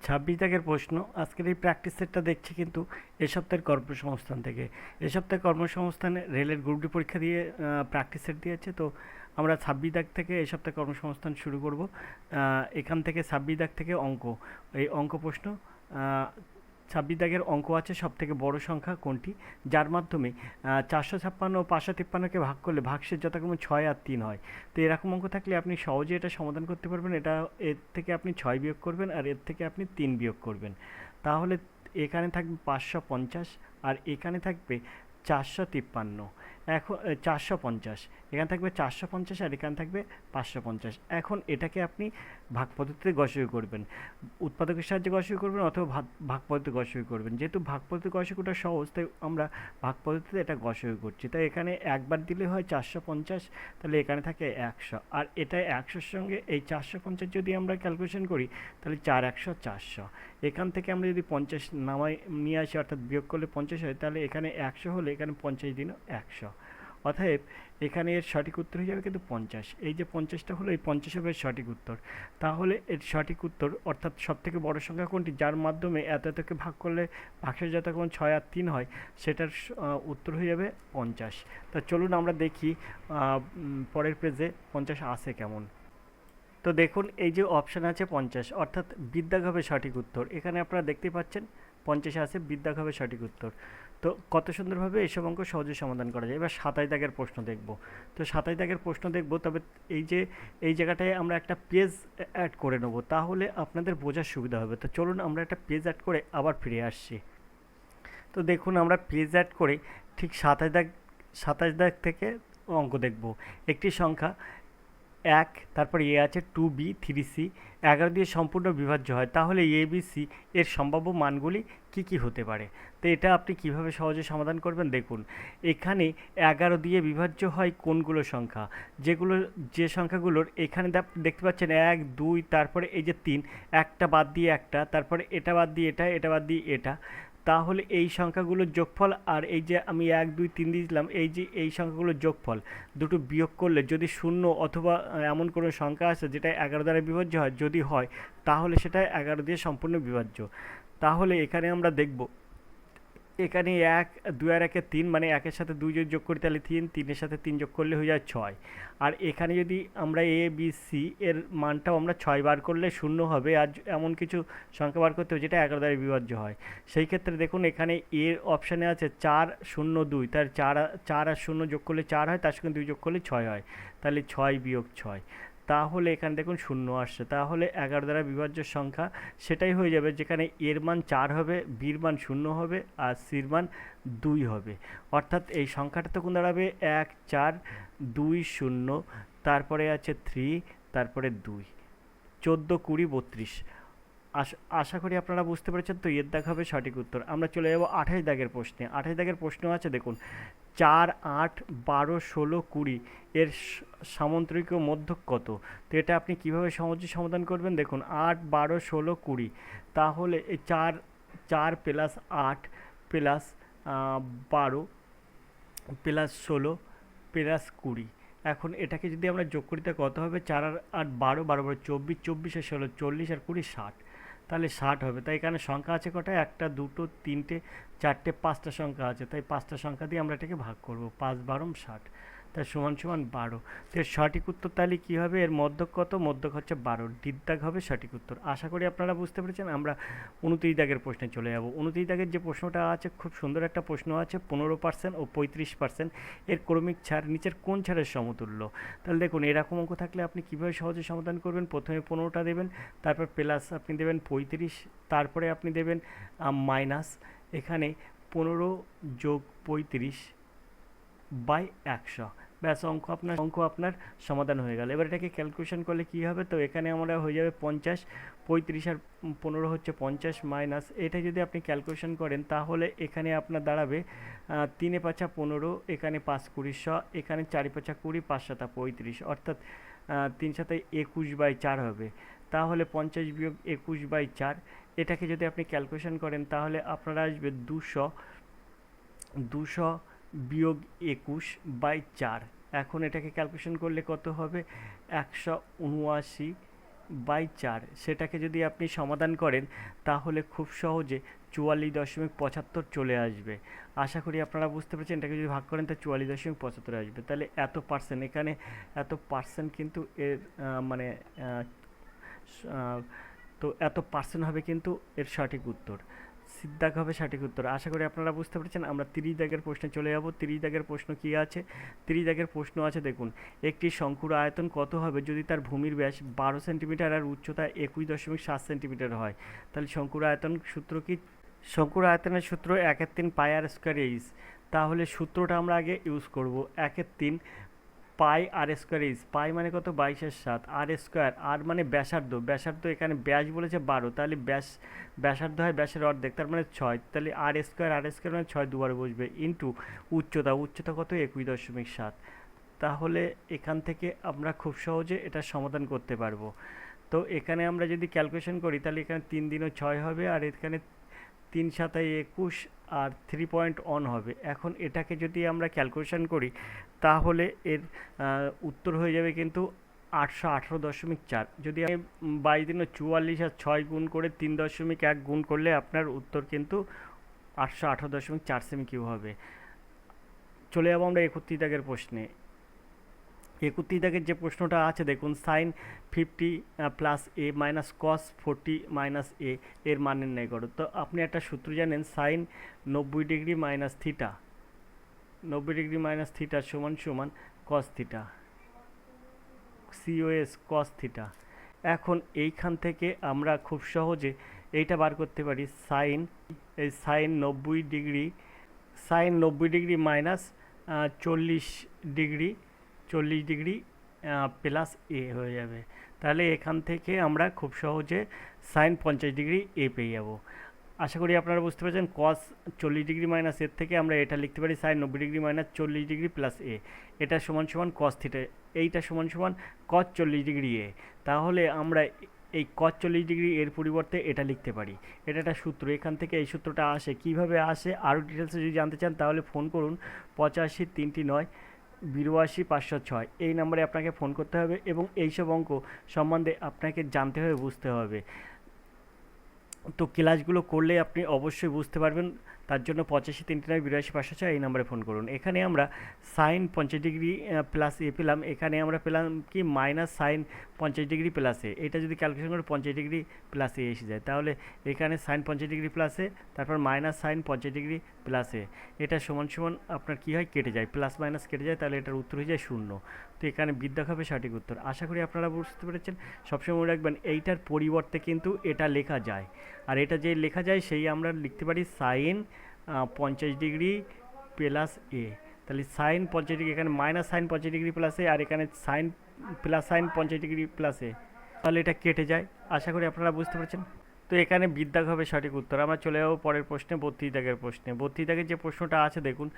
26 দাগের প্রশ্ন। আজকের এই প্র্যাকটিস সেটটা দেখছি কিন্তু এ সপ্তাহের কর্মসংস্থান থেকে। এ সপ্তাহে কর্মসংস্থানে রেলের গ্রুপ ডি পরীক্ষা দিয়ে প্র্যাকটিস সেট দিয়েছে। তো আমরা 26 দাগ থেকে এই সপ্তাহে কর্মসংস্থান শুরু করব। এখান থেকে 26 দাগ থেকে অঙ্ক, এই অঙ্ক প্রশ্ন। 26 দাগের অঙ্ক আছে সব থেকে বড় সংখ্যা কোনটি, যার মাধ্যমে 456 ও 553কে ভাগ করলে ভাগশেষ যথাক্রমে 6 আর 3 হয়। তো এরকম অঙ্ক থাকলে আপনি সহজে এটা সমাধান করতে পারবেন। এটা এর থেকে আপনি 6 বিয়োগ করবেন আর এর থেকে আপনি 3 বিয়োগ করবেন। তাহলে এখানে থাকবে 550 আর এখানে থাকবে 453। এখন 450, এখানে থাকবে 450 আর এখানে থাকবে 550। এখন এটাকে আপনি ভাগ পদ্ধতিতে গসই করবেন, উৎপাদকের সাহায্যে গসই করবেন অথবা ভাগ পদ্ধতিতে গসই করবেন। যেহেতু ভাগ পদ্ধতি গসইটা সহজ, তাই আমরা ভাগ পদ্ধতিতে এটা গসই করছি। তাই এখানে একবার দিলে হয় 450, তাহলে এখানে থাকে 100 আর এটা 100-র সঙ্গে এই 450 যদি আমরা ক্যালকুলেশন করি তাহলে 4 100 400। এখান থেকে আমরা যদি 50 নামাই নিয়ে আসি অর্থাৎ বিয়োগ করলে 50 হয়, তাহলে এখানে 100 হলে এখানে 50 দিন 100। অতএব এখানে এর সঠিক উত্তর হয়ে যাবে কিন্তু 50। এই যে 50টা হলো, এই 50 হবে এর সঠিক উত্তর। তাহলে এর সঠিক উত্তর অর্থাৎ সবথেকে বড় সংখ্যা কোনটি, যার মাধ্যমে এত এতকে ভাগ করলে ভাগশেষ যথাক্রমে 6 আর 3 হয়, সেটার উত্তর হয়ে যাবে 50। তা চলুন আমরা দেখি পরের পেজে 50 আসে কেমন। তো দেখুন এই যে অপশান আছে 50, অর্থাৎ বিদ্যাগ হবে সঠিক উত্তর। এখানে আপনারা দেখতে পাচ্ছেন 50 আছে, বিদ্যাগ হবে সঠিক উত্তর। তো কত সুন্দরভাবে এইসব অঙ্ক সহজে সমাধান করা যায়। এবার 27 দাগের প্রশ্ন দেখব। তো 27 দাগের প্রশ্ন দেখব, তবে এই জায়গাটায় আমরা একটা পেজ অ্যাড করে নেব, তাহলে আপনাদের বোঝার সুবিধা হবে। তো চলুন আমরা একটা পেজ অ্যাড করে আবার ফিরে আসছি। তো দেখুন আমরা পেজ অ্যাড করে ঠিক 27 দাগ থেকে অঙ্ক দেখব। একটি সংখ্যা 1, তারপর এ আছে 2b 3c 11 দিয়ে সম্পূর্ণ বিভাজ্য হয়, তাহলে এ বি সি এর সম্ভাব্য মানগুলি কি কি হতে পারে। তো এটা আপনি কিভাবে সহজে সমাধান করবেন দেখুন। এখানে 11 দিয়ে বিভাজ্য হয় কোনগুলো সংখ্যা, যে সংখ্যাগুলোর এখানে দেখতে পাচ্ছেন 1 2, তারপরে এই যে 3, একটা বাদ দিয়ে একটা, তারপরে এটা বাদ দিয়ে এটা, এটা বাদ দিয়ে এটা। তাহলে এই সংখ্যাগুলোর যোগফল আর এই যে আমি 1 2 3 দিয়েছিলাম, এই যে এই সংখ্যাগুলোর যোগফল দুটো বিয়োগ করলে যদি শূন্য অথবা এমন কোনো সংখ্যা আছে যেটা 11 দ্বারা বিভাজ্য হয়, যদি হয় তাহলে সেটা 11 দিয়ে সম্পূর্ণ বিভাজ্য। তাহলে এখানে আমরা দেখব, এখানে 1 2 আর 1 3, মানে 1-এর সাথে 2 যদি যোগ করি তাহলে 3, 3-এর সাথে 3 যোগ করলে হয়ে যায় 6। আর এখানে যদি আমরা এ বি সি এর মানটাও আমরা 6 বার করলে শূন্য হবে, আর এমন কিছু সংখ্যা বার করতে হবে যেটা 11 দ্বারা বিভাজ্য হয়। সেই ক্ষেত্রে দেখুন এখানে এর অপশানে আছে 4 0 2, তার 4 আর 0 যোগ করলে 4 হয়, তার সঙ্গে 2 যোগ করলে 6 হয়, তাহলে 6 বিয়োগ 6। তাহলে এখানে দেখুন শূন্য আসছে, তাহলে 11 দ্বারা বিভাজ্য সংখ্যা সেটাই হয়ে যাবে, যেখানে এর মান 4 হবে, বির মান 0 হবে আর সির মান 2 হবে। অর্থাৎ এই সংখ্যাটা তখন দাঁড়াবে 1 4 2 0, তারপরে আছে 3, তারপরে 2, 14 20 32। আশা করি আপনারা বুঝতে পেরেছেন। তো এর দাগ হবে সঠিক উত্তর। আমরা চলে যাব 28 দাগের প্রশ্নে। 28 দাগের প্রশ্ন আছে দেখুন, 4 8 12 16 20 এর সামন্তরিক মধ্যক কত। তো এটা আপনি কিভাবে সহজে সমাধান করবেন দেখুন, 8 12 16 20, তাহলে এই 4 প্লাস 8 প্লাস 12 প্লাস 16 প্লাস 20। এখন এটাকে যদি আমরা যোগ করি তা কত হবে, 4 আর 8 12, 12 12 24, 24 আর 16 40 আর 20 60, তাহলে 60 হবে। তাই এখানে সংখ্যা আছে কটা, একটা দুটো তিনটে চারটে 5টা সংখ্যা আছে, তাই 5টা সংখ্যা দিয়ে আমরা এটাকে ভাগ করব, 5 12 60, তাই সমান সমান 12। তো এর সঠিক উত্তর তাহলে কী হবে, এর মধ্যক কত, মধ্যক হচ্ছে 12, ডিদ্দাগ হবে সঠিক উত্তর। আশা করি আপনারা বুঝতে পেরেছেন। আমরা 29 দাগের প্রশ্নে চলে যাব। 29 দাগের যে প্রশ্নটা আছে খুব সুন্দর একটা প্রশ্ন আছে, 15% ও 35% এর ক্রমিক ছাড় নিচের কোন ছাড়ের সমতুল্য। তাহলে দেখুন এরকম অঙ্ক থাকলে আপনি কীভাবে সহজে সমাধান করবেন, প্রথমে 15টা দেবেন, তারপর প্লাস আপনি দেবেন 35, তারপরে আপনি দেবেন মাইনাস, এখানে 15 যোগ 35 বাই 100, ব্যাস অঙ্ক আপনার সমাধান হয়ে গেল। এবার এটাকে ক্যালকুলেশন করলে কী হবে, তো এখানে আমরা হয়ে যাবে 50, 35 আর 15 হচ্ছে 50 মাইনাস, এটা যদি আপনি ক্যালকুলেশন করেন তাহলে এখানে আপনার দাঁড়াবে 3 5 15, এখানে 5 20 100, এখানে 4 5 20, 5 7 35, অর্থাৎ 3 7 21/4 হবে। তাহলে 50 বিয়োগ 21/4, এটাকে যদি আপনি ক্যালকুলেশন করেন তাহলে আপনারা আসবে 200 বিয়োগ 21/4। এখন এটাকে ক্যালকুলেশন করলে কত হবে, 179 বাই 4, সেটাকে যদি আপনি সমাধান করেন তাহলে খুব সহজে 44.75 চলে আসবে। আশা করি আপনারা বুঝতে পেরেছেন। এটাকে যদি ভাগ করেন তা 44.75 আসবে। তাহলে এত পার্সেন্ট, এখানে এত পার্সেন্ট কিন্তু এর মানে আহ, তো এত পার্সেন্ট হবে কিন্তু এর সঠিক উত্তর। সিদ্ধাক হবে সঠিক উত্তর। আশা করি আপনারা বুঝতে পেরেছেন। আমরা 30 দাগের প্রশ্নে চলে যাব। 30 দাগের প্রশ্ন কি আছে? 30 দাগের প্রশ্ন আছে দেখুন, একটি শঙ্কুর আয়তন কত হবে যদি তার ভূমির ব্যাস 12 সেন্টিমিটার আর উচ্চতা 21.7 সেন্টিমিটার হয়? তাহলে শঙ্কুর আয়তন সূত্র কি? শঙ্কুর আয়তনের সূত্র 1/3 পাই আর স্কোয়ার এইচ। তাহলে সূত্রটা আমরা আগে ইউজ করব। 1/3 পাই আর স্কোয়ার এইচ। পাই মানে কত? 22/7। আর স্কোয়ার, আর মানে ব্যাসার্ধ। ব্যাসার্ধ এখানে ব্যাস বলেছে 12, তাহলে ব্যাসার্ধ হয় ব্যাসের অর্ধেক, তার মানে 6। তাহলে আর স্কোয়ার, আর স্কোয়ার মানে 6 দুবার বসবে, ইন্টু উচ্চতা। উচ্চতা কত? 21.7। তাহলে এখান থেকে আমরা খুব সহজে এটা সমাধান করতে পারবো। তো এখানে আমরা যদি ক্যালকুলেশন করি তাহলে এখানে 3 দিনও 6 হবে, আর এখানে 3×7=21, আর 3.1 হবে। এখন এটাকে যদি আমরা ক্যালকুলেশন করি তাহলে এর উত্তর হয়ে যাবে কিন্তু 818.4। যদি আমি 22 আর 6 গুণ করে 3.1 গুণ করলে আপনার উত্তর কিন্তু 818.4 সেমি কিউ হবে। চলে যাবো আমরা 31 দাগের প্রশ্নে। 31 দাগের যে প্রশ্নটা আছে দেখুন, sine 50 plus A minus cos 40 minus A এর মান নির্ণয় করো। তো আপনি একটা সূত্র জানেন, sine 90 degree minus theta, 90 degree minus theta সমান সমান cos theta, COS cos theta. এখন এইখান থেকে আমরা খুব সহজে এইটা বার করতে পারি। Sine 90 degree minus 40 degree plus A হয়ে যাবে। তাহলে এখান থেকে আমরা খুব সহজে সাইন 50 ডিগ্রি এ পেয়ে যাব। আশা করি আপনারা বুঝতে পেরেছেন। কস 40 ডিগ্রি মাইনাস এর থেকে আমরা এটা লিখতে পারি sine 90 degree minus 40 degree plus A. এটা সমান সমান কস থিটা, এইটা সমান সমান কস 40 ডিগ্রি এ। তাহলে আমরা এই কস 40 ডিগ্রি এর পরিবর্তে এটা লিখতে পারি। এটা একটা সূত্র, এখান থেকে এই সূত্রটা আসে। কিভাবে আসে আরও ডিটেলসে যদি জানতে চান তাহলে ফোন করুন 85 309 82 506, এই নাম্বারে আপনাকে ফোন করতে হবে এবং এইসব অঙ্ক সম্বন্ধে আপনাকে জানতে হবে, বুঝতে হবে। তো ক্লাসগুলো করলে আপনি অবশ্যই বুঝতে পারবেন। তার জন্য 85 309 82 506 এই নাম্বারে ফোন করুন। এখানে আমরা সাইন 50 ডিগ্রি প্লাস এ পেলাম, এখানে আমরা পেলাম কি minus sine 50 degree plus A. এটা যদি ক্যালকুলেশন করে 50 ডিগ্রি প্লাস এ এসে যায়, তাহলে এখানে সাইন 50 ডিগ্রি প্লাস এ, তারপর minus sine 50 degree plus A, এটা সমান সমান আপনার কী হয়? কেটে যায়, প্লাস মাইনাস কেটে যায়, তাহলে এটার উত্তর হয়ে যায় 0। তো এখানে বিদ্যা হবে সঠিক উত্তর। আশা করি আপনারা বুঝতে পেরেছেন। সবসময় মনে রাখবেন এইটার পরিবর্তে কিন্তু এটা লেখা যায়, আর এটা যে লেখা যায় সেই আমরা লিখতে পারি সাইন 50 ডিগ্রি প্লাস এ। তাহলে সাইন 50 ডিগ্রি, এখানে minus sine 50 degree plus A, আর এখানে sine plus sine 50 degree plus A, তাহলে এটা কেটে যায়। আশা করি আপনারা বুঝতে পেরেছেন। তো এখানে বিদ্যাগ হবে সঠিক উত্তর। আমরা চলে যাবো পরের প্রশ্নে, 32 দাগের প্রশ্নে। 32 দাগের যে প্রশ্নটা আছে দেখুন,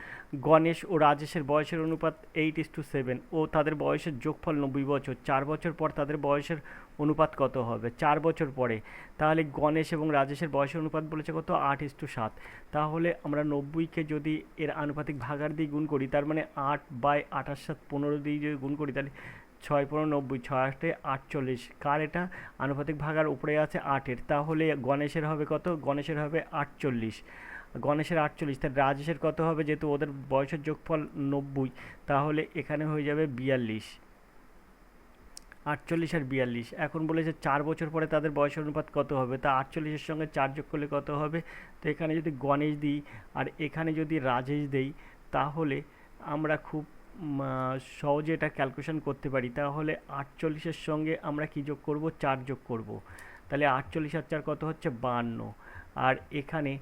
গণেশ ও রাজেশের বয়সের অনুপাত 8:7 ও তাদের বয়সের যোগফল 90 বছর। 4 বছর পর তাদের বয়সের অনুপাত কত হবে? 4 বছর পরে। তাহলে গণেশ এবং রাজেশের বয়সের অনুপাত বলেছে কত? 8:7। তাহলে আমরা 90কে যদি এর আনুপাতিক ভাগার দিয়ে গুণ করি, তার মানে 8/8/7 দিয়ে যদি গুণ করি, তাহলে 6×15 = 90, 6×8 = 48। কার এটা? আনুপাতিক ভাগার উপরে আছে 8-এর। তাহলে গণেশের হবে কত? গণেশের হবে 48। গণেশের 48, তার রাজেশের কত হবে? যেহেতু ওদের বয়সের যোগফল 90, তাহলে এখানে হয়ে যাবে 42। 48 আর 42। এখন বলেছে 4 বছর পরে তাদের বয়সের অনুপাত কত হবে? তা 48-এর সঙ্গে 4 যোগ করলে কত হবে? তো এখানে যদি গণেশ দিই আর এখানে যদি রাজেশ দেই, তাহলে আমরা খুব সহজে এটা ক্যালকুলেশন করতে পারি। তাহলে 48-এর সঙ্গে আমরা কি যোগ করব? 4 যোগ করব। তাহলে 48 আর 4 কত হচ্ছে? 52। আর এখানে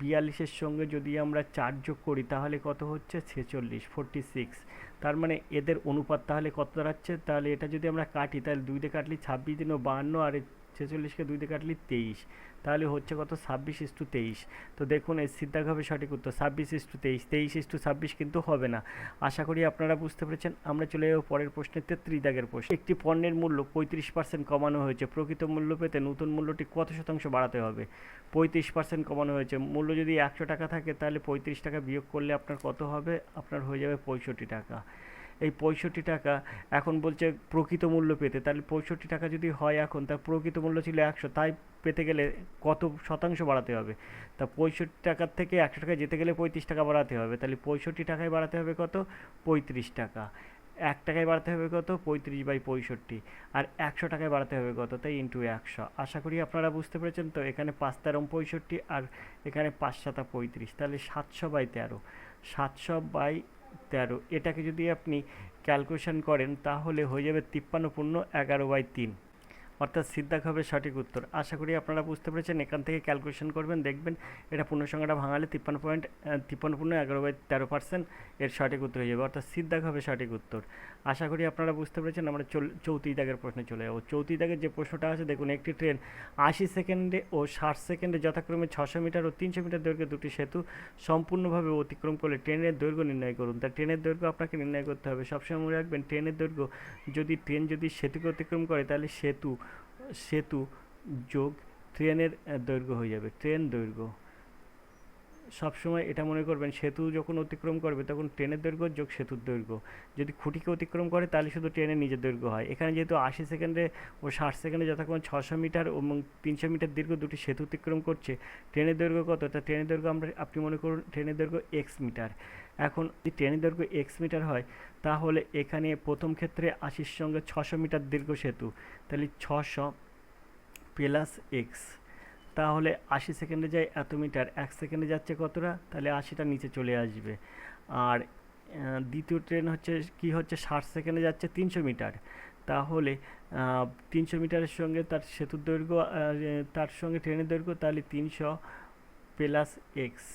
42-এর সঙ্গে যদি আমরা 4 যোগ করি তাহলে কত হচ্ছে? 46, 46। তার মানে এদের অনুপাত তাহলে কত দাঁড়াচ্ছে? তাহলে এটা যদি আমরা কাটি, তাহলে 2 দিয়ে কাটলে 26 দিনও 52, আর 46কে 2 দিয়ে কাটলে 23। তাহলে হচ্ছে কত? 26:23। তো দেখুন এই সিদ্ধাগ হবে সঠিক উত্তর 26:23। 23:26 কিন্তু হবে না। আশা করি আপনারা বুঝতে পেরেছেন। আমরা চলে যাব পরের প্রশ্নে, 33 দাগের প্রশ্ন। একটি পণ্যের মূল্য 35% কমানো হয়েছে, প্রকৃত মূল্য পেতে নতুন মূল্যটি কত শতাংশ বাড়াতে হবে? 35% কমানো হয়েছে, মূল্য যদি 100 টাকা থাকে তাহলে 35 টাকা বিয়োগ করলে আপনার কত হবে? আপনার হয়ে যাবে 65 টাকা। এই 65 টাকা এখন বলছে প্রকৃত মূল্য পেতে, তাহলে 65 টাকা যদি হয় এখন, তার প্রকৃত মূল্য ছিল 100, তাই পেতে গেলে কত শতাংশ বাড়াতে হবে? তা 65 টাকার থেকে 100 টাকা যেতে গেলে 35 টাকা বাড়াতে হবে, তাহলে 65 টাকায় বাড়াতে হবে কত? 35 টাকা। 1 টাকায় বাড়াতে হবে কত? 35/65। আর 100 টাকায় বাড়াতে হবে কত? তাই ইন্টু 100। আশা করি আপনারা বুঝতে পেরেছেন। তো এখানে 5 তেরো 65 আর এখানে 5 সাতা 35, তাহলে 700/13। 700/13 এটাকে যদি আপনি ক্যালকুলেশন করেন তাহলে হয়ে যাবে 53 পূর্ণ 11/3, অর্থাৎ সিদ্ধাক হবে সঠিক উত্তর। আশা করি আপনারা বুঝতে পেরেছেন। এখান থেকে ক্যালকুলেশন করবেন, দেখবেন এটা পূর্ণসংখ্যাটা ভাঙালে 53.53 পূর্ণ 11/13% এর সঠিক উত্তর হয়ে যাবে, অর্থাৎ সিদ্ধাক হবে সঠিক উত্তর। আশা করি আপনারা বুঝতে পেরেছেন। আমরা 34 দাগের প্রশ্নে চলে যাবো। 34 দাগের যে প্রশ্নটা আছে দেখুন, একটি ট্রেন 80 সেকেন্ডে ও 60 সেকেন্ডে যথাক্রমে 600 মিটার ও 300 মিটার দৈর্ঘ্যের দুটি সেতু সম্পূর্ণভাবে অতিক্রম করলে ট্রেনের দৈর্ঘ্য নির্ণয় করুন। তা ট্রেনের দৈর্ঘ্য আপনাকে নির্ণয় করতে হবে। সবসময় মনে রাখবেন, ট্রেনের দৈর্ঘ্য ট্রেন যদি সেতুকে অতিক্রম করে তাহলে সেতু যোগ ট্রেনের দৈর্ঘ্য হয়ে যাবে ট্রেন দৈর্ঘ্য। সবসময় এটা মনে করবেন, সেতু যখন অতিক্রম করবে তখন ট্রেনের দৈর্ঘ্য যোগ সেতুর দৈর্ঘ্য। যদি খুঁটিকে অতিক্রম করে তাহলে শুধু ট্রেনের নিজের দৈর্ঘ্য হয়। এখানে যেহেতু 80 সেকেন্ডে ও 60 সেকেন্ডে যথাক্রমে 600 মিটার এবং 300 মিটার দীর্ঘ দুটি সেতু অতিক্রম করছে, ট্রেনের দৈর্ঘ্য কত? তা ট্রেনের দৈর্ঘ্য আপনি মনে করুন ট্রেনের দৈর্ঘ্য এক্স মিটার। এখন যদি ট্রেনের দৈর্ঘ্য এক্স মিটার হয় তাহলে এখানে প্রথম ক্ষেত্রে 80-র সঙ্গে 600 মিটার দীর্ঘ সেতু, তাহলে 600 প্লাস এক্স, তাহলে 80 সেকেন্ডে যায় এত মিটার, 1 সেকেন্ডে যাচ্ছে কতটা? তাহলে 80টা নিচে চলে আসবে। আর দ্বিতীয় ট্রেন হচ্ছে কি হচ্ছে 60 সেকেন্ডে যাচ্ছে 300 মিটার, তাহলে 300 মিটারের সঙ্গে তার সেতুর দৈর্ঘ্য তার সঙ্গে ট্রেনের দৈর্ঘ্য, তাহলে 300 প্লাস এক্স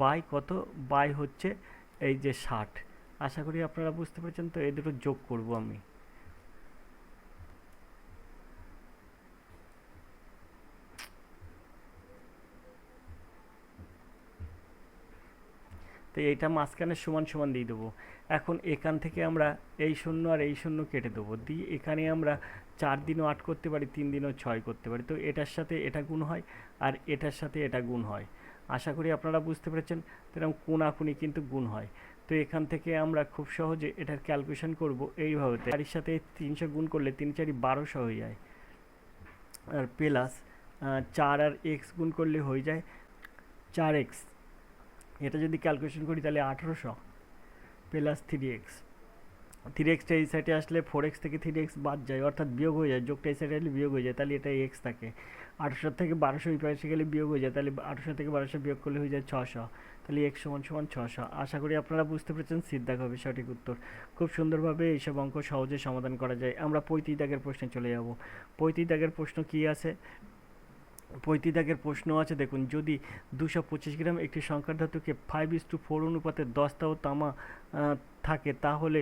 বাই কত? বাই হচ্ছে এই যে 60। আশা করি আপনারা বুঝতে পেরেছেন। তো এই দুটো যোগ করব আমি। তো এইটা মাঝখানে সমান সমান দিয়ে দেবো। এখন এখান থেকে আমরা এই শূন্য আর এই শূন্য কেটে দেবো, দিয়ে এখানে আমরা 4 দিনও 8 করতে পারি, 3 দিনও 6 করতে পারি। তো এটার সাথে এটা গুণ হয় আর এটার সাথে এটা গুণ হয়। আশা করি আপনারা বুঝতে পেরেছেন। তো এরকম কোনাকুনি কিন্তু গুণ হয়। তো এখান থেকে আমরা খুব সহজে এটার ক্যালকুলেশন করব এইভাবে। 4-এর সাথে 300 গুণ করলে 3×4 1200 হয়ে যায়, আর প্লাস 4 আর এক্স গুণ করলে হয়ে যায় 4x। এটা যদি ক্যালকুলেশন করি তাহলে 1800 প্লাস 3x। 3xটা এই সাইডে আসলে 4x থেকে 3x বাদ যায়, অর্থাৎ বিয়োগ হয়ে যায়। যোগটা এই সাইডে আসলে বিয়োগ হয়ে যায়, তাহলে এটা x থাকে। 1800 থেকে 1200 এই পাশে গেলে বিয়োগ হয়ে যায়, তাহলে 1800 থেকে 1200 বিয়োগ করলে হয়ে যায় 600, তাহলে x সমান সমান 600। আশা করি আপনারা বুঝতে পেরেছেন। সিদ্ধাক হবে সঠিক উত্তর। খুব সুন্দরভাবে এইসব অঙ্ক সহজে সমাধান করা যায়। আমরা 35 দাগের প্রশ্নে চলে যাব। 35 দাগের প্রশ্ন কি আছে? 35 দাগের প্রশ্ন আছে দেখুন, যদি 225 গ্রাম একটি সংখ্যার ধাতুকে 5:4 অনুপাতে দস্তা ও তামা থাকে, তাহলে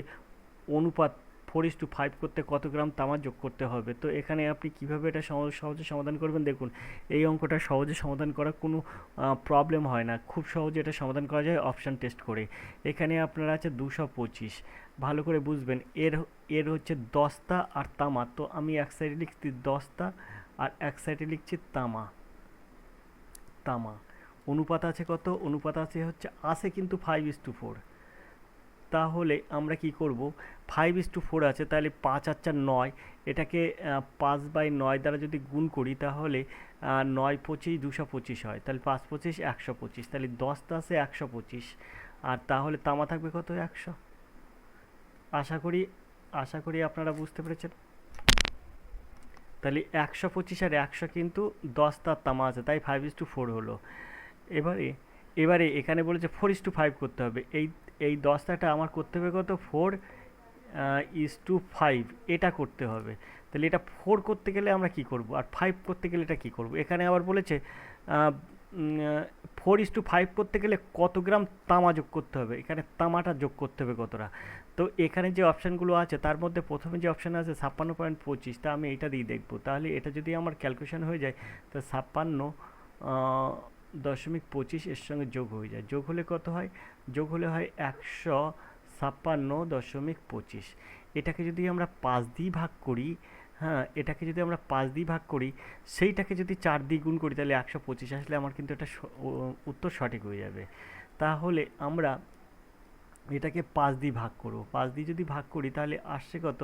অনুপাত 4:5 করতে কত গ্রাম তামা যোগ করতে হবে? তো এখানে আপনি কিভাবে এটা সহজে সমাধান করবেন? দেখুন, এই অঙ্কটা সহজে সমাধান করা কোনো প্রবলেম হয় না। খুব সহজে এটা সমাধান করা যায় অপশান টেস্ট করে। এখানে আপনার আছে 225, ভালো করে বুঝবেন। এর হচ্ছে দস্তা আর তামা। তো আমি এক সাইডে লিখছি দস্তা আর এক সাইডে লিখছি তামা। অনুপাত আছে কত? অনুপাত আছে কিন্তু 5:4। তাহলে আমরা কি করব? 5:4 আছে, তাহলে 5 আর 4 9, এটাকে 5/9 দ্বারা যদি গুণ করি তাহলে 9×25 225 হয়, তাহলে 5×25 125, তাহলে 10টা আছে 125, আর তাহলে তামা থাকবে কত? 100। আশা করি আপনারা বুঝতে পেরেছেন। তাহলে 125 আর 100 কিন্তু 10টা তামা আছে, তাই 5:4 হলো। এবারে এখানে বলেছে 4:5 করতে হবে। এই দশটাটা আমার করতে হবে কত? 4:5 এটা করতে হবে। তাহলে এটা 4 করতে গেলে আমরা কি করব, আর 5 করতে গেলে এটা কি করব? এখানে আবার বলেছে 4:5 করতে গেলে কত গ্রাম তামা যোগ করতে হবে, এখানে তামাটা যোগ করতে হবে কতটা। তো এখানে যে অপশানগুলো আছে তার মধ্যে প্রথমে যে অপশান আছে 56.25, তা আমি এটা দিয়ে দেখব। তাহলে এটা যদি আমার ক্যালকুলেশন হয়ে যায়, তো 56.25 এর সঙ্গে যোগ হয়ে যায়। যোগ হলে কত হয়? যোগ হলে হয় 156.25। এটাকে যদি আমরা 5 দিয়ে ভাগ করি, হ্যাঁ, এটাকে যদি আমরা 5 দিয়ে ভাগ করি, সেইটাকে যদি 4 দিয়ে গুণ করি, তাহলে 125 আসলে আমার কিন্তু এটা উত্তর সঠিক হয়ে যাবে। তাহলে আমরা এটাকে 5 দিয়ে ভাগ করব, 5 দিয়ে যদি ভাগ করি তাহলে আসছে কত,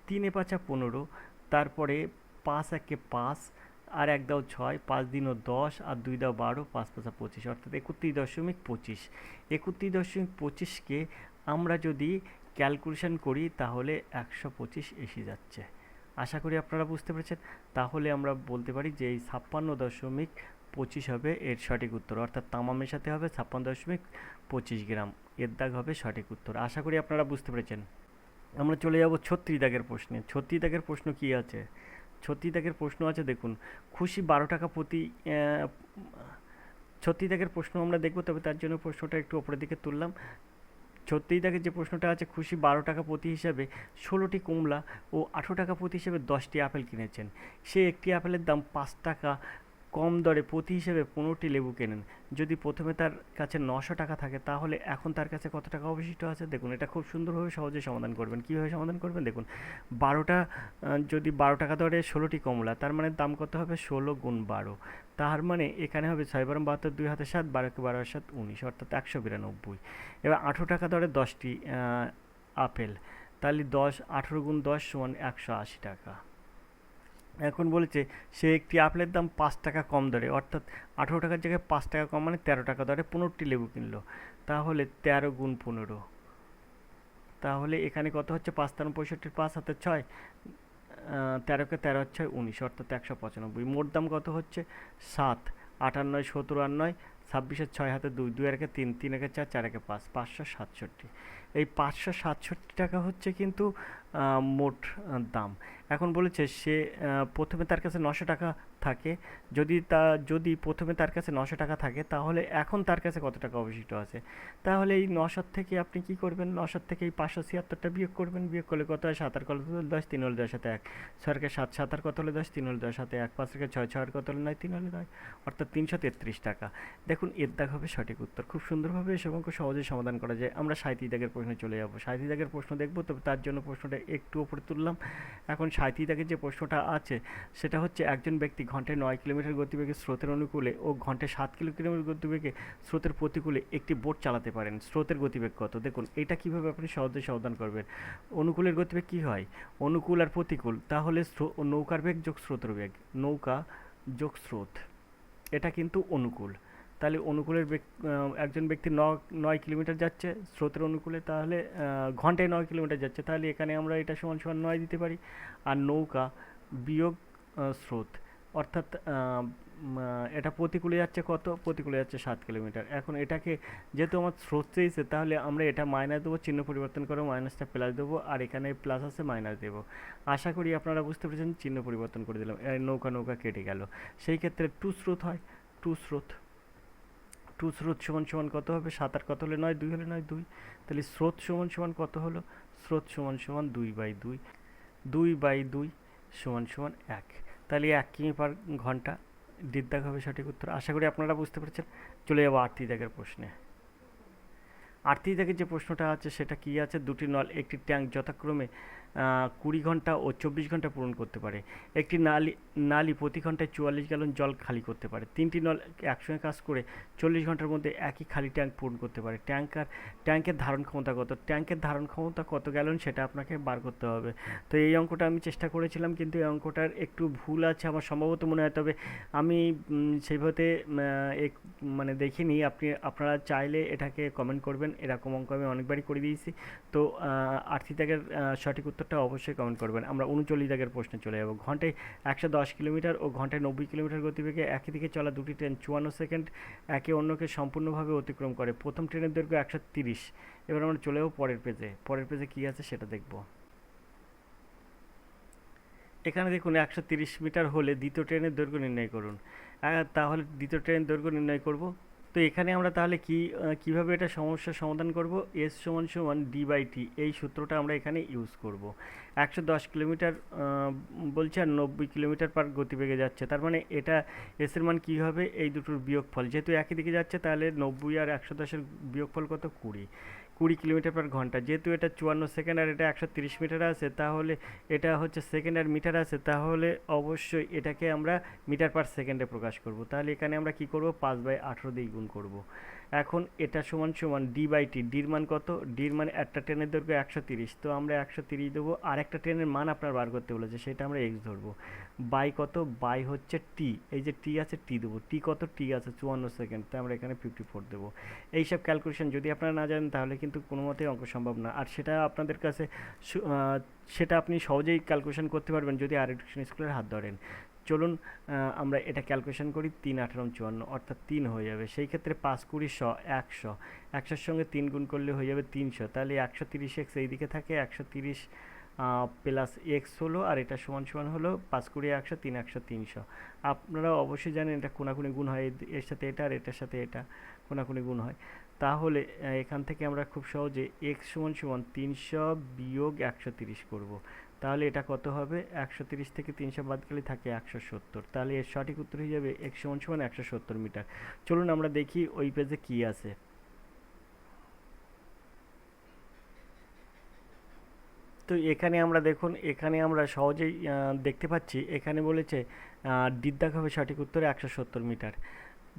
3 এ 5 15, তারপরে 5 একে 5, আর 1 দাও 6, 5 দিনও 10, আর 2 দাও 12, 5 5 25, অর্থাৎ 31.25। 31.25কে আমরা যদি ক্যালকুলেশন করি তাহলে 125 এসে যাচ্ছে। আশা করি আপনারা বুঝতে পেরেছেন। তাহলে আমরা বলতে পারি যে এই 56.25 হবে এর সঠিক উত্তর, অর্থাৎ তামা মেশাতে হবে 56.25 গ্রাম। এর দাগ হবে সঠিক উত্তর। আশা করি আপনারা বুঝতে পেরেছেন। আমরা চলে যাব 36 দাগের প্রশ্নে। 36 দাগের প্রশ্ন কি আছে? 36 দাগের প্রশ্ন আছে, দেখুন, খুশি 12 টাকা প্রতি 36 দাগের প্রশ্ন আমরা দেখব, তবে তার জন্য প্রশ্নটা একটু ওপরের দিকে তুললাম। 36 দাগের যে প্রশ্নটা আছে, খুশি 12 টাকা প্রতি হিসাবে 16টি কমলা ও 18 টাকা প্রতি হিসেবে 10টি আপেল কিনেছেন। সে একটি আপেলের দাম 5 টাকা কম দরে প্রতি হিসেবে 15টি লেবু কেনেন। যদি প্রথমে তার কাছে 900 টাকা থাকে তাহলে এখন তার কাছে কত টাকা অবশিষ্ট আছে? দেখুন, এটা খুব সুন্দরভাবে সহজে সমাধান করবেন। কীভাবে সমাধান করবেন দেখুন, 12টা যদি 12 টাকা দরে 16টি কমলা, তার মানে দাম কত হবে? 16 গুণ 12। তার মানে এখানে হবে 6 বারো 72, 2 হাতে 7, 12কে 12 আর 7 19, অর্থাৎ 192। এবার 18 টাকা দরে 10টি আপেল, তাহলে 18 গুণ 10 সমান 180 টাকা। এখন বলেছে সে একটি আপেলের দাম 5 টাকা কম দরে, অর্থাৎ 18 টাকার জায়গায় 5 টাকা কম মানে 13 টাকা দরে 15টি লেবু কিনলো। তাহলে 13 গুণ 15, তাহলে এখানে কত হচ্ছে? 5 3 65, 5 হাতে 6, 13কে 13 হচ্ছে 19, অর্থাৎ 195। মোট দাম কত হচ্ছে? 7, 8 আর 9 17 আর 9 26, 6 হাতে 2, 2 আর 3, 3 একে 4, 4 একে 5, 567। এই 567 টাকা হচ্ছে কিন্তু মোট দাম। এখন বলেছে সে প্রথমে তার কাছে 900 টাকা থাকে, যদি প্রথমে তার কাছে 900 টাকা থাকে তাহলে এখন তার কাছে কত টাকা অবশিষ্ট আছে? তাহলে এই 900 থেকে আপনি কি করবেন? 900 থেকে এই 576টা বিয়োগ করবেন। বিয়োগ করলে কত হয়? 7 আর কত হলো 10, 3 হলে 10 হাতে 1, 6 কে 7, 7 আর কত হলো 10, 3 হলে 10 হাতে 1, 5 কে 6, 6 আর কত হলো 9, 3 হলে 9, অর্থাৎ 333 টাকা। দেখুন, এর দাগ হবে সঠিক উত্তর। খুব সুন্দরভাবে এসব অঙ্ক সহজেই সমাধান করা যায়। আমরা 37 দাগের প্রশ্নে চলে যাব। 37 দাগের প্রশ্ন দেখব, তবে তার জন্য প্রশ্নটা একটু উপরে তুললাম। এখন 37 দাগের যে প্রশ্নটা আছে সেটা হচ্ছে, একজন ব্যক্তি ঘন্টায় 9 কিলোমিটার গতিবেগে স্রোতের অনুকূলে ও ঘন্টায় 7 কিলোমিটার গতিবেগে স্রোতের প্রতিকূলে একটি বোট চালাতে পারেন। স্রোতের গতিবেগ কত? দেখুন, এটা কিভাবে আপনি সহজে সমাধান করবেন। অনুকূলের গতিবেগ কি হয়? অনুকূল আর প্রতিকূল, তাহলে নৌকার বেগ যোগ স্রোতের বেগ, নৌকা যোগ স্রোত, এটা কিন্তু অনুকূল। তাহলে অনুকূলের একজন ব্যক্তি 9 কিলোমিটার যাচ্ছে স্রোতের অনুকূলে, তাহলে ঘন্টায় 9 কিলোমিটার যাচ্ছে, তাহলে এখানে আমরা এটা সমান সমান 9 দিতে পারি। আর নৌকা বিয়োগ স্রোত, অর্থাৎ এটা প্রতিকূলে যাচ্ছে কত? প্রতিকূলে যাচ্ছে 7 কিলোমিটার। এখন এটাকে যেহেতু আমার স্রোত চেয়েছে, তাহলে আমরা এটা মাইনাস দেবো, চিহ্ন পরিবর্তন করে মাইনাসটা প্লাস দেবো, আর এখানে প্লাস আছে মাইনাস দেবো। আশা করি আপনারা বুঝতে পেরেছেন। চিহ্ন পরিবর্তন করে দিলাম, নৌকা নৌকা কেটে গেল। সেই ক্ষেত্রে টু স্রোত হয়, টু স্রোত, টু স্রোত সমান সমান কত হবে? 7 আর কত হলে 9, 2 হলে 9, 2। তাহলে স্রোত সমান সমান কত হলো? স্রোত সমান সমান 2/2, 2/2 সমান সমান 1। তাহলে 1 কিমি পার ঘন্টা, দিক হবে সঠিক উত্তর। আশা করি আপনারা বুঝতে পেরেছেন। চলে যাবো 38 দাগের প্রশ্নে। 38 দাগের যে প্রশ্নটা আছে সেটা কি আছে? দুটি নল একটি ট্যাঙ্ক যথাক্রমে 20 ঘন্টা ও 24 ঘন্টা পূরণ করতে পারে। একটি নালী প্রতি ঘন্টায় 44 গ্যালন জল খালি করতে পারে। 3টি নল একসঙ্গে কাজ করে 40 ঘন্টার মধ্যে একই খালি ট্যাঙ্ক পূরণ করতে পারে। ট্যাঙ্কের ধারণ ক্ষমতা কত? ট্যাঙ্কের ধারণ ক্ষমতা কত গ্যালন সেটা আপনাকে বার করতে হবে। তো এই অঙ্কটা আমি চেষ্টা করেছিলাম, কিন্তু এই অঙ্কটার একটু ভুল আছে আমার সম্ভবত মনে হয়, তবে আমি সেইভাবে মানে দেখিনি। আপনারা চাইলে এটাকে কমেন্ট করবেন, এরকম অঙ্ক আমি অনেকবারই করে দিয়েছি। তো 38 দাগের সঠিক উত্তরটা অবশ্যই কমেন্ট করবেন। আমরা 39 দাগের প্রশ্নে চলে যাব। ঘন্টায় 110 কিলোমিটার ও ঘন্টায় 90 কিলোমিটার গতিবেগে একই দিকে চলা দুটি ট্রেন 54 সেকেন্ড একে অন্যকে সম্পূর্ণভাবে অতিক্রম করে। প্রথম ট্রেনের দৈর্ঘ্য 130। এবার আমরা চলে যাবো পরের পেজে। পরের পেজে কী আছে সেটা দেখব। এখানে দেখুন, 130 মিটার হলে দ্বিতীয় ট্রেনের দৈর্ঘ্য নির্ণয় করুন। তাহলে দ্বিতীয় ট্রেনের দৈর্ঘ্য নির্ণয় করব। তো এখানে আমরা তাহলে কিভাবে এটা সমস্যার সমাধান করব? এস সমান সমান ডি/টি, এই সূত্রটা আমরা এখানে ইউজ করব। 110 কিলোমিটার বলছে, আর 90 কিলোমিটার পার গতিবেগে যাচ্ছে, তার মানে এটা এসের মান কী হবে? এই দুটোর বিয়োগফল, যেহেতু একই দিকে যাচ্ছে তাহলে 90 আর 110-এর বিয়োগফল কত? 20 কিলোমিটার পার ঘন্টা। যেহেতু এটা 54 সেকেন্ড আর এটা 130 মিটার আছে, তাহলে এটা হচ্ছে সেকেন্ড আর মিটার আছে, তাহলে অবশ্যই এটাকে আমরা মিটার পার সেকেন্ডে প্রকাশ করব। তাহলে এখানে আমরা কি করব? 5/18 দিয়ে গুণ করব। এখন এটা সমান সমান ডি বাই টি, ডির মান কত, ডির মান একটা ট্রেনের দৈর্ঘ্য 130, তো আমরা 130 দেবো, আর একটা ট্রেনের মান আপনার বার করতে বলেছে সেটা আমরা এক্স ধরবো, বাই কত, বাই হচ্ছে টি, এই যে টি আছে টি দেবো, টি কত, টি আছে 54 সেকেন্ড, তাই আমরা এখানে 54 দেবো। এইসব ক্যালকুলেশন যদি আপনারা না জানেন তাহলে কিন্তু কোনো মতেই অঙ্ক সম্ভব না, আর সেটা আপনাদের কাছে সেটা আপনি সহজেই ক্যালকুলেশন করতে পারবেন যদি আর এডুকেশন স্কুলের হাত ধরেন। চলুন আমরা এটা ক্যালকুলেশন করি, 3×18=54, অর্থাৎ 3 হয়ে যাবে। সেই ক্ষেত্রে 5×20 100, 100-এর সঙ্গে 3 গুণ করলে হয়ে যাবে 300, তাহলে 130x এই দিকে থাকে, 130 প্লাস এক্স হলো, আর এটা সমান সমান হলো 5×100 3×100 300। আপনারা অবশ্যই জানেন এটা কোনাকুনি গুণ হয়, এর সাথে এটা আর এটার সাথে এটা কোনাকুনি গুণ হয়। তাহলে এখান থেকে আমরা খুব সহজে এক্স সমান সমান 300 বিয়োগ 130 করব। তাহলে এটা কত হবে, 130 থেকে 300 বাদ গেলে থাকে 170, তাহলে এর সঠিক উত্তর হয়ে যাবে এক্স সমান সমান 170 মিটার। চলুন আমরা দেখি ওই পেজে কি আছে। তো এখানে আমরা দেখুন, এখানে আমরা সহজেই দেখতে পাচ্ছি, এখানে বলেছে ডির দাগ হবে সঠিক উত্তরে 170 মিটার,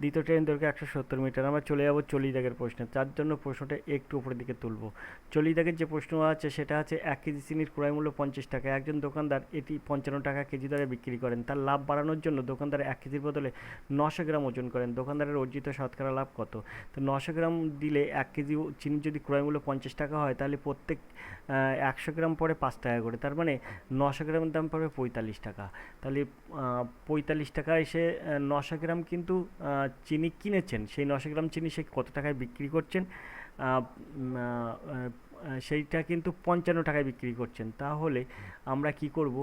দ্বিতীয় ট্রেন দৈর্ঘ্য 170 মিটার। আমরা চলে যাবো 40 দাগের প্রশ্নে, তার জন্য প্রশ্নটা একটু উপরের দিকে তুলব। 40 দাগের যে প্রশ্ন আছে সেটা আছে 1 কেজি চিনির ক্রয় মূল্য 50 টাকা, একজন দোকানদার এটি 55 টাকা কেজি দরে বিক্রি করেন, তার লাভ বাড়ানোর জন্য দোকানদার 1 কেজির বদলে 900 গ্রাম ওজন করেন, দোকানদারের অর্জিত শতকরা লাভ কত? তো 900 গ্রাম দিলে 1 কেজি চিনির যদি ক্রয় মূল্য 50 টাকা হয় তাহলে প্রত্যেক 100 গ্রাম পরে 5 টাকা করে, তার মানে 900 গ্রামের দাম পড়বে 45 টাকা। তাহলে 45 টাকা এসে 900 গ্রাম কিন্তু চিনি কিনেছেন, সেই 900 গ্রাম চিনি সে কত টাকায় বিক্রি করছেন, সেইটা কিন্তু 55 টাকায় বিক্রি করছেন। তাহলে আমরা কি করব,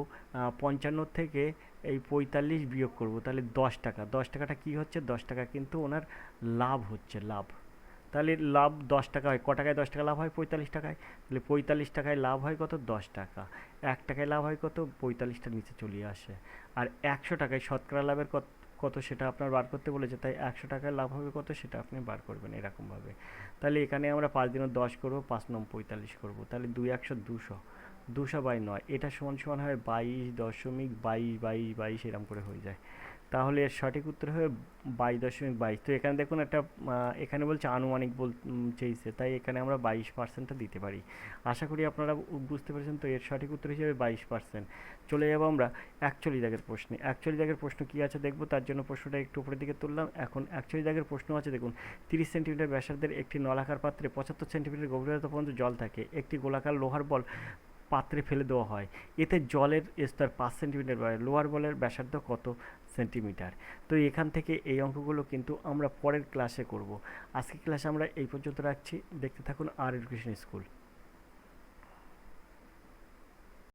55 থেকে এই 45 বিয়োগ করব, তাহলে 10 টাকা, 10 টাকাটা কী হচ্ছে, 10 টাকা কিন্তু ওনার লাভ হচ্ছে, লাভ। তাহলে লাভ 10 টাকা হয়, ক টাকায় 10 টাকা লাভ হয়, 45 টাকায়, তাহলে 45 টাকায় লাভ হয় কত, 10 টাকা। 1 টাকায় লাভ হয় কত, 45টা নিচে চলে আসে। আর 100 টাকায় শতকরা লাভের কত কত সেটা আপনার বার করতে বলেছে, তাই 100 টাকায় লাভ হবে কত সেটা আপনি বার করবেন এরকমভাবে। তাহলে এখানে আমরা 5 দিনে 10 করবো, 5×9 = 45 করবো, তাহলে 2×100 200, 200/9, এটা সমান সমান হয় 22.2222 এরকম করে হয়ে যায়। তাহলে এর সঠিক উত্তর হবে 22.22। তো এখানে দেখুন একটা এখানে বলছে আনুমানিক চেয়েছে, তাই এখানে আমরা 22%টা দিতে পারি। আশা করি আপনারা বুঝতে পেরেছেন। তো এর সঠিক উত্তর হিসেবে 22%। চলে যাবো আমরা 41 দাগের প্রশ্নে। 41 দাগের প্রশ্ন কী আছে দেখবো, তার জন্য প্রশ্নটা একটু উপরের দিকে তুললাম। এখন 41 দাগের প্রশ্ন আছে দেখুন, 30 সেন্টিমিটার ব্যাসার্ধের একটি নলাকার পাত্রে 75 সেন্টিমিটার গভীরতা পর্যন্ত জল থাকে, একটি গোলাকার লোহার বল পাত্রে ফেলে দেওয়া হয়, এতে জলের স্তর 5 সেন্টিমিটার বাড়ে, লোহার বলের ব্যাসার্ধ কত সেন্টিমিটার? তো এখান থেকে এই অঙ্কগুলো কিন্তু আমরা পরের ক্লাসে করব। আজকের ক্লাসে আমরা এই পর্যন্ত রাখছি, দেখতে থাকুন আর এডুকেশন স্কুল।